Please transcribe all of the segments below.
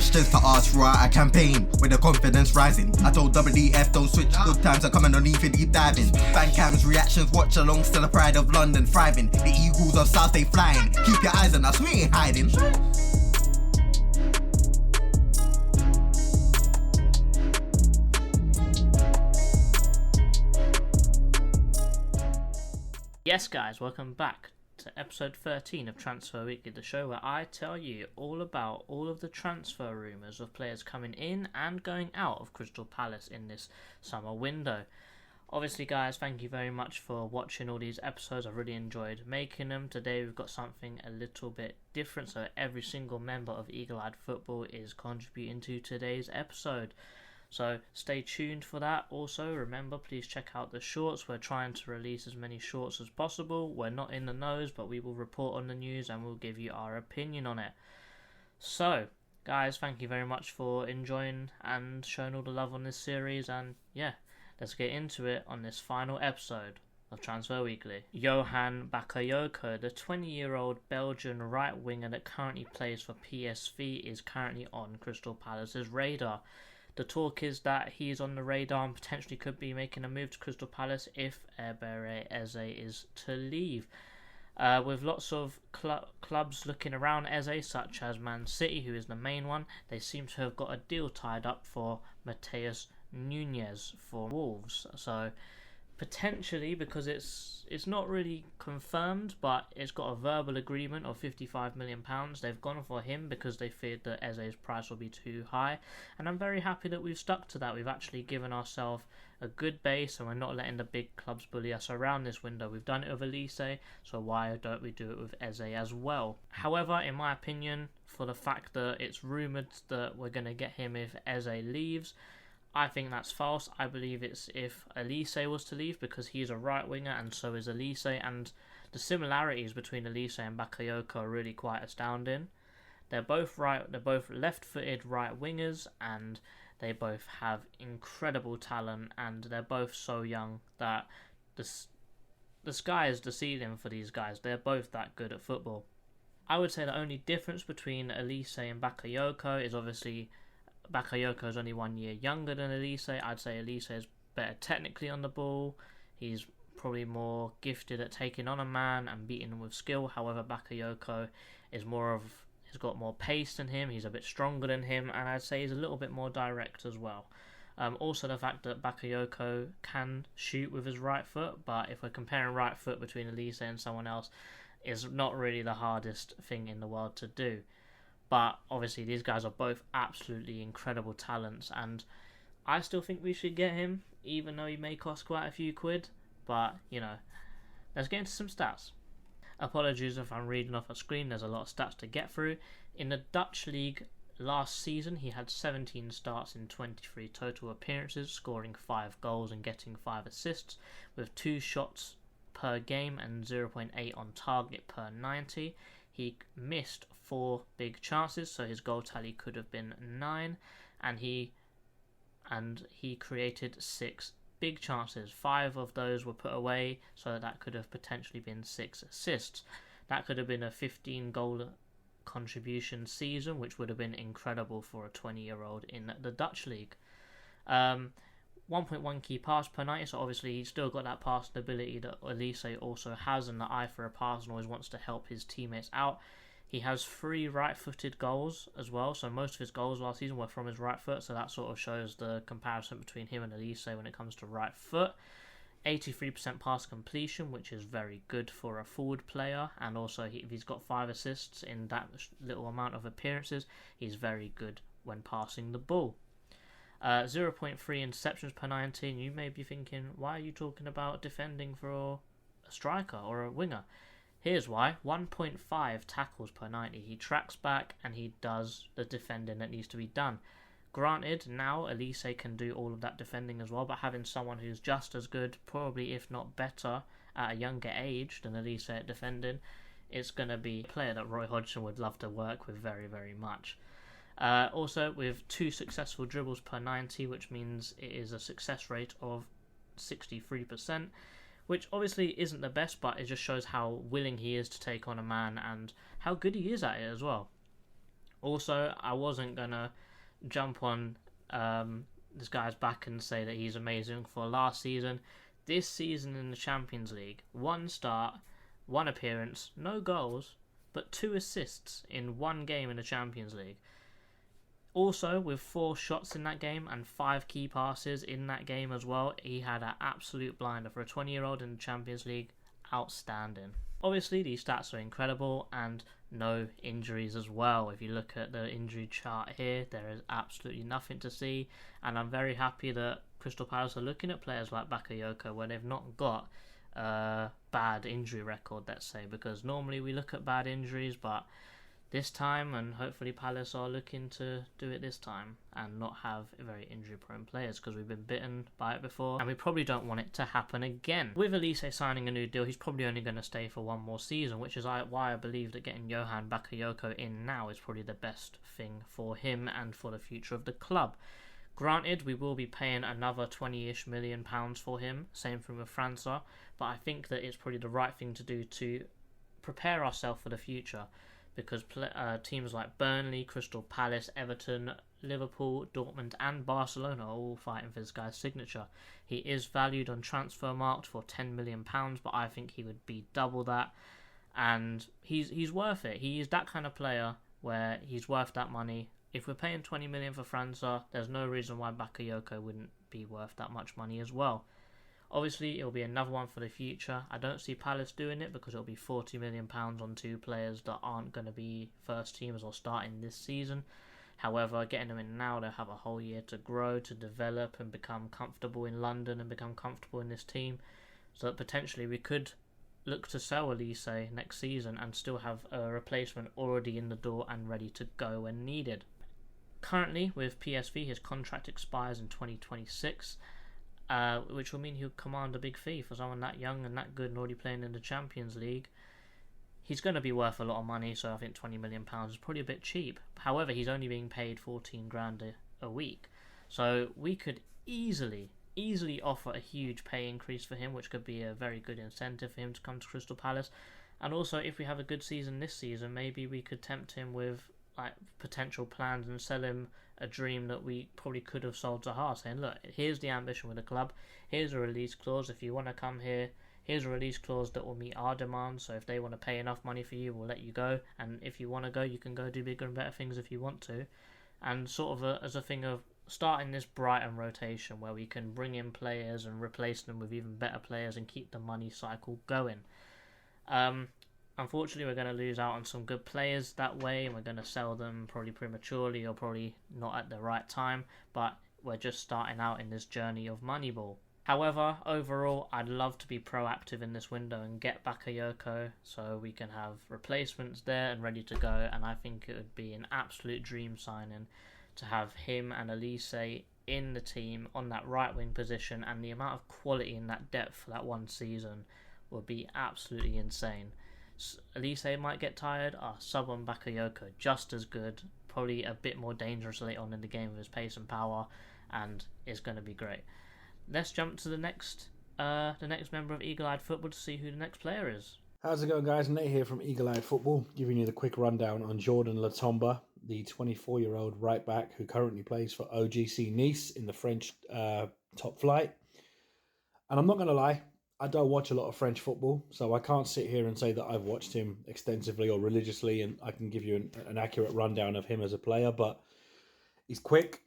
much just to ask for a campaign with the confidence rising. I told WDF don't switch, good times are coming on even deep diving. Fan cams, reactions, watch along, still the pride of London thriving. The Eagles of South, they flying. Keep your eyes on us, we ain't hiding. Yes guys, welcome back to episode 13 of Transfer Weekly, the show where I tell you all about all of the transfer rumours of players coming in and going out of Crystal Palace in this summer window. Obviously guys, thank you very much for watching all these episodes. I've really enjoyed making them. Today we've got something a little bit different, so every single member of Eagle Eyed Football is contributing to today's episode. So stay tuned for that. Also remember, please check out the shorts. We're trying to release as many shorts as possible. We're not in the knows, but we will report on the news and we'll give you our opinion on it. So guys, thank you very much for enjoying and showing all the love on this series, and yeah, let's get into it on this final episode of Transfer Weekly. Johan Bakayoko, the 20-year-old Belgian right winger that currently plays for PSV, is currently on Crystal Palace's radar. The talk is that he's on the radar and potentially could be making a move to Crystal Palace if Eberechi Eze is to leave. With lots of clubs looking around Eze, such as Man City, who is the main one, they seem to have got a deal tied up for Mateus Nunes for Wolves. So potentially, because it's not really confirmed, but it's got a verbal agreement of £55 million. They've gone for him because they feared that Eze's price will be too high, and I'm very happy that we've stuck to that. We've actually given ourselves a good base, and we're not letting the big clubs bully us around this window. We've done it with Elise, so why don't we do it with Eze as well? However, in my opinion, for the fact that it's rumoured that we're going to get him if Eze leaves, I think that's false. I believe it's if Elise was to leave, because he's a right winger and so is Elise, and the similarities between Elise and Bakayoko are really quite astounding. They're both left-footed right wingers, and they both have incredible talent, and they're both so young that the sky is the ceiling for these guys. They're both that good at football. I would say the only difference between Elise and Bakayoko is obviously Bakayoko is only 1 year younger than Elise. I'd say Elise is better technically on the ball. He's probably more gifted at taking on a man and beating him with skill. However, Bakayoko is he's got more pace than him. He's a bit stronger than him, and I'd say he's a little bit more direct as well. Also, the fact that Bakayoko can shoot with his right foot, but if we're comparing right foot between Elise and someone else, is not really the hardest thing in the world to do. But obviously these guys are both absolutely incredible talents, and I still think we should get him, even though he may cost quite a few quid. But, you know, let's get into some stats. Apologies if I'm reading off a screen, there's a lot of stats to get through. In the Dutch league last season, he had 17 starts in 23 total appearances, scoring 5 goals and getting 5 assists, with 2 shots per game and 0.8 on target per 90. He missed 4 big chances, so his goal tally could have been 9, and he created 6 big chances. 5 of those were put away, so that could have potentially been 6 assists. That could have been a 15 goal contribution season, which would have been incredible for a 20-year-old in the Dutch league. 1.1 key pass per 90, so obviously he's still got that passing ability that Elise also has, and the eye for a pass, and always wants to help his teammates out. He has 3 right-footed goals as well, so most of his goals last season were from his right foot, so that sort of shows the comparison between him and Elise when it comes to right foot. 83% pass completion, which is very good for a forward player, and also if he's got 5 assists in that little amount of appearances, he's very good when passing the ball. 0.3 interceptions per 19. You may be thinking, why are you talking about defending for a striker or a winger? Here's why. 1.5 tackles per 90. He tracks back and he does the defending that needs to be done. Granted, now Elise can do all of that defending as well, but having someone who's just as good, probably if not better, at a younger age than Elise at defending, it's going to be a player that Roy Hodgson would love to work with very, very much. Also, with 2 successful dribbles per 90, which means it is a success rate of 63%, which obviously isn't the best, but it just shows how willing he is to take on a man and how good he is at it as well. Also, I wasn't going to jump on this guy's back and say that he's amazing for last season. This season in the Champions League, 1 start, 1 appearance, no goals, but 2 assists in 1 game in the Champions League. Also, with 4 shots in that game and 5 key passes in that game as well, he had an absolute blinder for a 20-year-old in the Champions League. Outstanding. Obviously, these stats are incredible, and no injuries as well. If you look at the injury chart here, there is absolutely nothing to see, and I'm very happy that Crystal Palace are looking at players like Bakayoko where they've not got a bad injury record, let's say, because normally we look at bad injuries, but this time, and hopefully Palace are looking to do it this time and not have very injury prone players, because we've been bitten by it before and we probably don't want it to happen again. With Elise signing a new deal, he's probably only going to stay for 1 more season, which is why I believe that getting Johan Bakayoko in now is probably the best thing for him and for the future of the club. Granted, we will be paying another 20-ish million pounds for him, same thing with França, but I think that it's probably the right thing to do to prepare ourselves for the future, because teams like Burnley, Crystal Palace, Everton, Liverpool, Dortmund and Barcelona are all fighting for this guy's signature. He is valued on Transfermarkt for £10 million, but I think he would be double that, and he's worth it. He is that kind of player where he's worth that money. If we're paying 20 million for França, there's no reason why Bakayoko wouldn't be worth that much money as well. Obviously, it'll be another one for the future. I don't see Palace doing it because it'll be £40 million on 2 players that aren't going to be first teamers or starting this season. However, getting them in now, they'll have a whole year to grow, to develop and become comfortable in London and become comfortable in this team. So that potentially we could look to sell Elise next season and still have a replacement already in the door and ready to go when needed. Currently, with PSV, his contract expires in 2026. Which will mean he'll command a big fee for someone that young and that good and already playing in the Champions League. He's going to be worth a lot of money, so I think £20 million is probably a bit cheap. However, he's only being paid 14 grand a week, so we could easily offer a huge pay increase for him, which could be a very good incentive for him to come to Crystal Palace. And also, if we have a good season this season, maybe we could tempt him with potential plans and sell him a dream that we probably could have sold to Zaha, saying, look, here's the ambition with the club, here's a release clause, if you want to come here, here's a release clause that will meet our demands, so if they want to pay enough money for you, we'll let you go, and if you want to go, you can go do bigger and better things if you want to. And sort of as a thing of starting this Brighton rotation where we can bring in players and replace them with even better players and keep the money cycle going. Unfortunately, we're going to lose out on some good players that way, and we're going to sell them probably prematurely or probably not at the right time, but we're just starting out in this journey of Moneyball. However, overall, I'd love to be proactive in this window and get Bakayoko so we can have replacements there and ready to go, and I think it would be an absolute dream signing to have him and Elise in the team on that right wing position, and the amount of quality in that depth for that one season would be absolutely insane. Elise might get tired, sub on Bakayoko, just as good, probably a bit more dangerous late on in the game with his pace and power, and it's going to be great. Let's jump to the next member of Eagle Eyed Football to see who the next player is. How's it going, guys? Nate here from Eagle Eyed Football, giving you the quick rundown on Jordan Latomba, the 24-year-old right back who currently plays for OGC Nice in the French top flight. And I'm not going to lie, I don't watch a lot of French football, so I can't sit here and say that I've watched him extensively or religiously, and I can give you an accurate rundown of him as a player. But he's quick,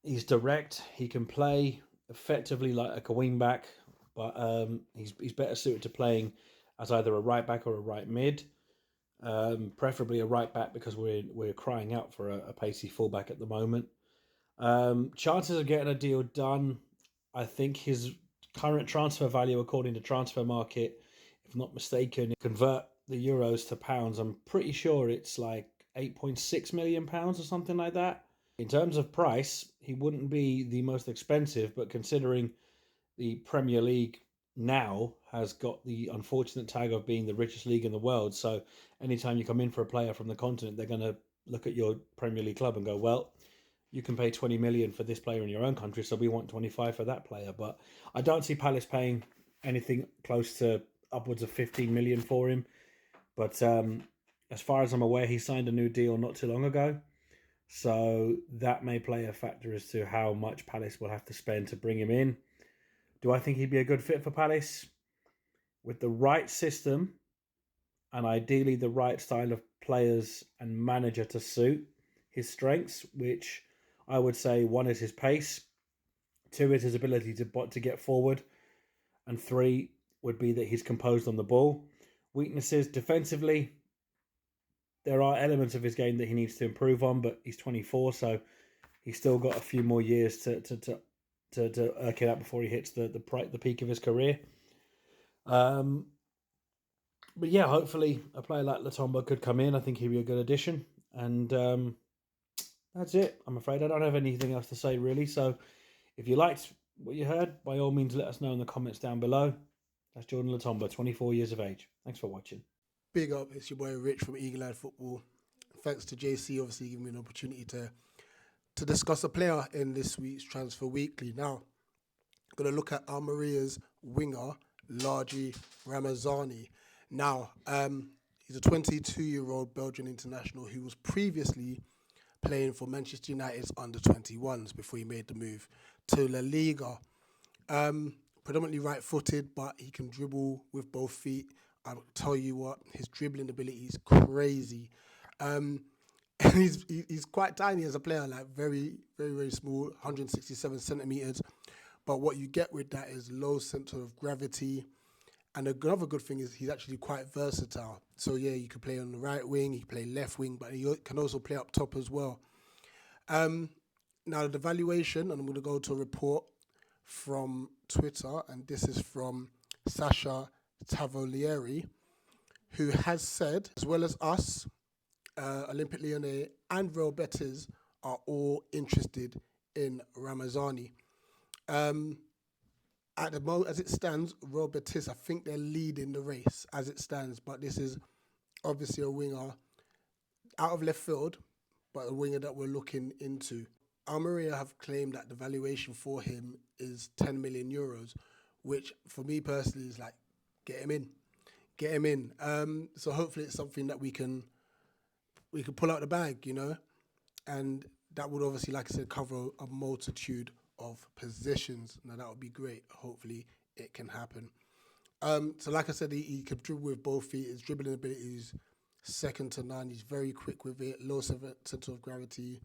he's direct, he can play effectively like a wing back, but he's better suited to playing as either a right back or a right mid, preferably a right back because we're crying out for a pacey fullback at the moment. Chances of getting a deal done, I think his current transfer value, according to Transfer Market, if not mistaken, convert the euros to pounds, I'm pretty sure it's like £8.6 million or something like that. In terms of price, he wouldn't be the most expensive, but considering the Premier League now has got the unfortunate tag of being the richest league in the world, so anytime you come in for a player from the continent, they're going to look at your Premier League club and go, well, you can pay 20 million for this player in your own country, so we want 25 for that player. But I don't see Palace paying anything close to upwards of 15 million for him. But As far as I'm aware, he signed a new deal not too long ago. So that may play a factor as to how much Palace will have to spend to bring him in. Do I think he'd be a good fit for Palace? With the right system and ideally the right style of players and manager to suit his strengths, which I would say one is his pace, two is his ability to get forward, and three would be that he's composed on the ball. Weaknesses defensively, there are elements of his game that he needs to improve on, but he's 24, so he's still got a few more years to work it out before he hits the peak of his career. But yeah, hopefully a player like Latomba could come in. I think he'd be a good addition. And that's it. I'm afraid I don't have anything else to say, really. So if you liked what you heard, by all means, let us know in the comments down below. That's Jordan Latomba, 24 years of age. Thanks for watching. Big up, it's your boy Rich from Eagle-Eyed Football. Thanks to JC, obviously giving me an opportunity to discuss a player in this week's Transfer Weekly. Now, I'm going to look at RHEA's winger, Largi Ramazani. Now, he's a 22-year-old Belgian international who was previously playing for Manchester United's under-21s before he made the move to La Liga. Predominantly right-footed, but he can dribble with both feet. I'll tell you what, his dribbling ability is crazy. And he's quite tiny as a player, like very, very, very small, 167 centimetres. But what you get with that is low centre of gravity. And another good thing is he's actually quite versatile. So yeah, you can play on the right wing, you can play left wing, but he can also play up top as well. Now the valuation, and I'm going to go to a report from Twitter, and this is from Sasha Tavolieri, who has said, as well as us, Olympique Lyonnais and Real Betis are all interested in Ramazani. At the moment, as it stands, Real Betis, I think they're leading the race as it stands, but this is obviously a winger out of left field, but a winger that we're looking into. RHEA have claimed that the valuation for him is 10 million euros, which for me personally is like, get him in. So hopefully it's something that we can pull out the bag, you know, and that would obviously, like I said, cover a multitude of positions. Now that would be great. Hopefully it can happen. So like I said, he can dribble with both feet. His dribbling ability is second to none. He's very quick with it, low centre of gravity,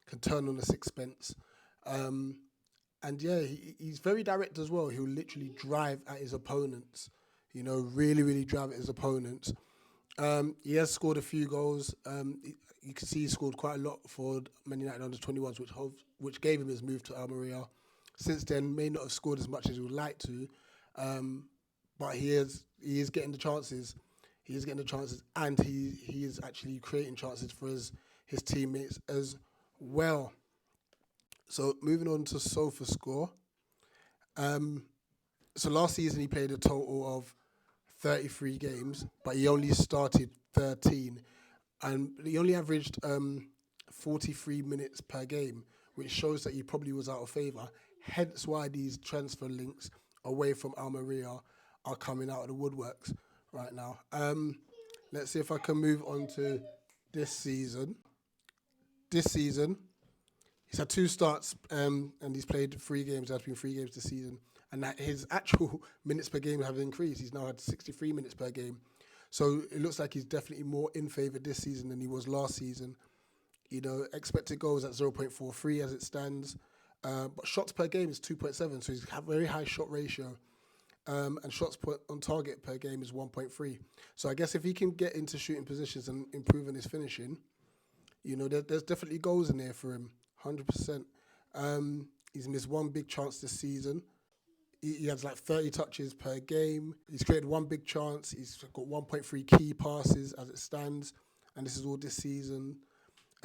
can turn on the sixpence. And yeah, he's very direct as well. He'll literally drive at his opponents, you know, really, really drive at his opponents. He has scored a few goals. You can see he scored quite a lot for Man United under-21s, which gave him his move to RHEA. Since then, may not have scored as much as he would like to, but he is getting the chances. He is getting the chances, and he is actually creating chances for his teammates as well. So moving on to SofaScore. So last season he played a total of 33 games, but he only started 13, and he only averaged 43 minutes per game, which shows that he probably was out of favour. Hence why these transfer links away from RHEA are coming out of the woodworks right now. Let's see if I can move on to this season. This season, he's had 2 starts and he's played 3 games. There's been 3 games this season. And that his actual minutes per game have increased. He's now had 63 minutes per game. So it looks like he's definitely more in favour this season than he was last season. You know, expected goals at 0.43 as it stands. But shots per game is 2.7, so he's a very high shot ratio. And shots put on target per game is 1.3. So I guess if he can get into shooting positions and improving his finishing, you know, there's definitely goals in there for him, 100%. He's missed 1 big chance this season. He has like 30 touches per game. He's created 1 big chance. He's got 1.3 key passes as it stands. And this is all this season.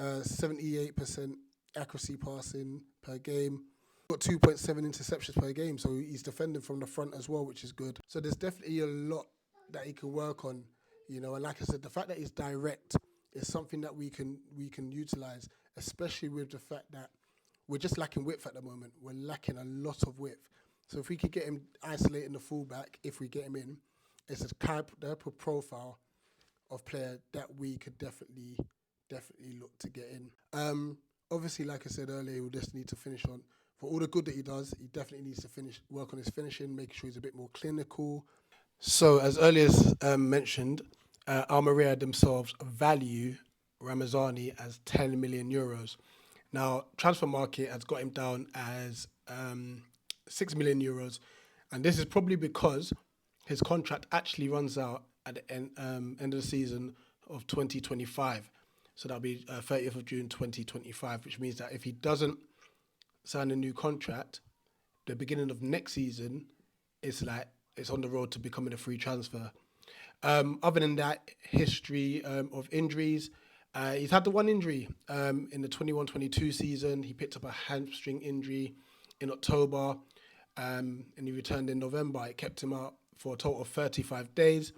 78% accuracy passing per game. Got 2.7 interceptions per game. So he's defending from the front as well, which is good. So there's definitely a lot that he can work on. You know, and like I said, the fact that he's direct is something that we can utilise, especially with the fact that we're just lacking width at the moment. We're lacking a lot of width. So if we could get him isolating the fullback, if we get him in, it's a type of profile of player that we could definitely look to get in. Obviously, like I said earlier, we'll just need to finish on. For all the good that he does, he definitely needs to work on his finishing, making sure he's a bit more clinical. So, as earlier mentioned, RHEA themselves value Ramazani as 10 million euros. Now, transfer market has got him down as 6 million euros, and this is probably because his contract actually runs out at the end of the season of 2025. So that'll be 30th of June 2025, which means that if he doesn't sign a new contract, the beginning of next season, it's on the road to becoming a free transfer. Other than that, history of injuries. He's had the one injury in the 21-22 season. He picked up a hamstring injury in October, and he returned in November. It kept him out for a total of 35 days,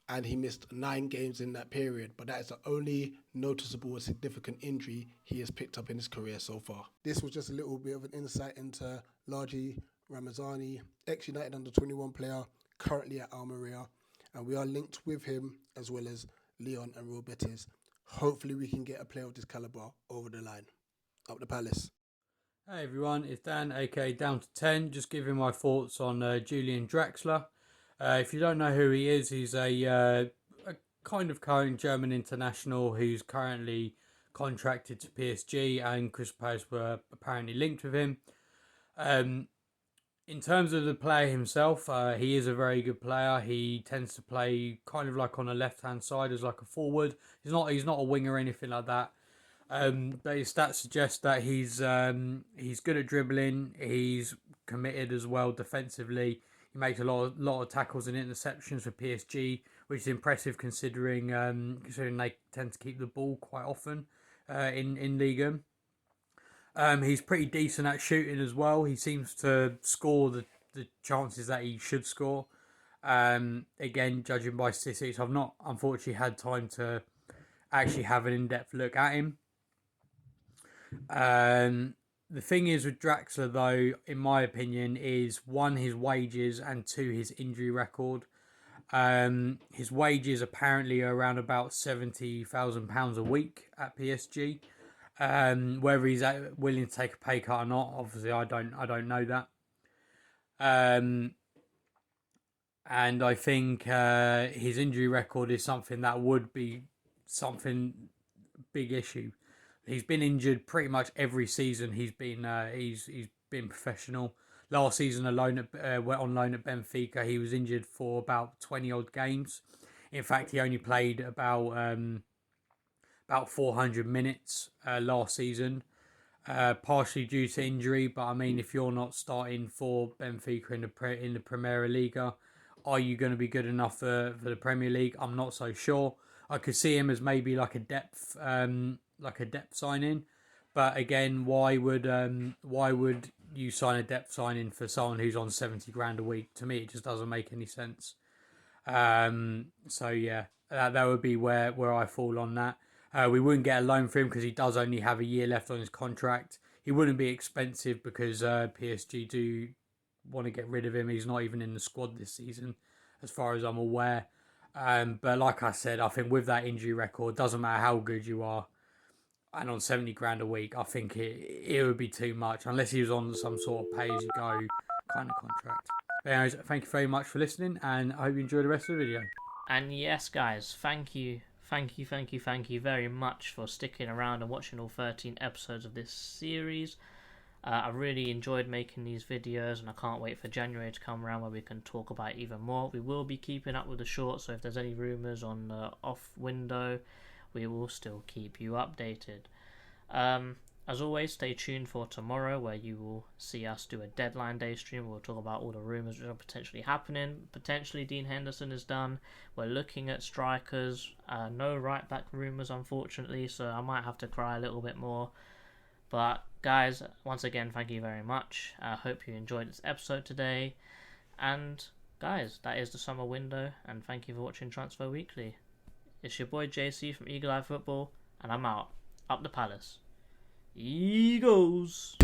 and he missed 9 games in that period. But that is the only noticeable or significant injury he has picked up in his career so far. This was just a little bit of an insight into Largi Ramazani, ex-United under-21 player, currently at RHEA, and we are linked with him as well as Leon and Real Betis. Hopefully we can get a player of this calibre over the line. Up the Palace. Hey everyone, it's Dan, aka Down to 10. Just giving my thoughts on Julian Draxler. If you don't know who he is, he's a kind of current German international who's currently contracted to PSG, and Crystal Palace were apparently linked with him. In terms of the player himself, he is a very good player. He tends to play kind of like on the left-hand side as like a forward. He's not a winger or anything like that. But his stats suggest that he's good at dribbling. He's committed as well defensively. He makes a lot of tackles and interceptions for PSG, which is impressive considering they tend to keep the ball quite often in Liga. He's pretty decent at shooting as well. He seems to score the chances that he should score. Again, judging by statistics, I've not unfortunately had time to actually have an in-depth look at him. The thing is with Draxler, though, in my opinion, is 1, his wages, and 2, his injury record. His wages apparently are around about £70,000 a week at PSG. Whether he's willing to take a pay cut or not, obviously I don't know that. And I think his injury record is something that would be something big issue. He's been injured pretty much every season. He's been professional. Last season alone, went on loan at Benfica. He was injured for about 20 odd games. In fact, he only played about 400 minutes last season, partially due to injury. But I mean, if you're not starting for Benfica in the Premier Liga, are you going to be good enough for the Premier League? I'm not so sure. I could see him as maybe like a depth signing, but again, why would you sign a depth signing for someone who's on 70 grand a week? To me, it just doesn't make any sense. So yeah, that would be where I fall on that. We wouldn't get a loan for him because he does only have a year left on his contract. He wouldn't be expensive because PSG do want to get rid of him. He's not even in the squad this season, as far as I'm aware. But like I said, I think with that injury record, doesn't matter how good you are, and on 70 grand a week, I think it would be too much, unless he was on some sort of pay-as-you-go kind of contract. But anyways, thank you very much for listening, and I hope you enjoy the rest of the video. And yes, guys, thank you very much for sticking around and watching all 13 episodes of this series. I really enjoyed making these videos, and I can't wait for January to come around where we can talk about even more. We will be keeping up with the shorts, so if there's any rumours on the off window, we will still keep you updated. As always, stay tuned for tomorrow, where you will see us do a deadline day stream. We'll talk about all the rumours that are potentially happening. Potentially Dean Henderson is done. We're looking at strikers. No right back rumours, unfortunately, so I might have to cry a little bit more. But guys, once again, thank you very much. I hope you enjoyed this episode today. And guys, that is the summer window, and thank you for watching Transfer Weekly. It's your boy JC from Eagle Eye Football, and I'm out. Up the Palace. Eagles!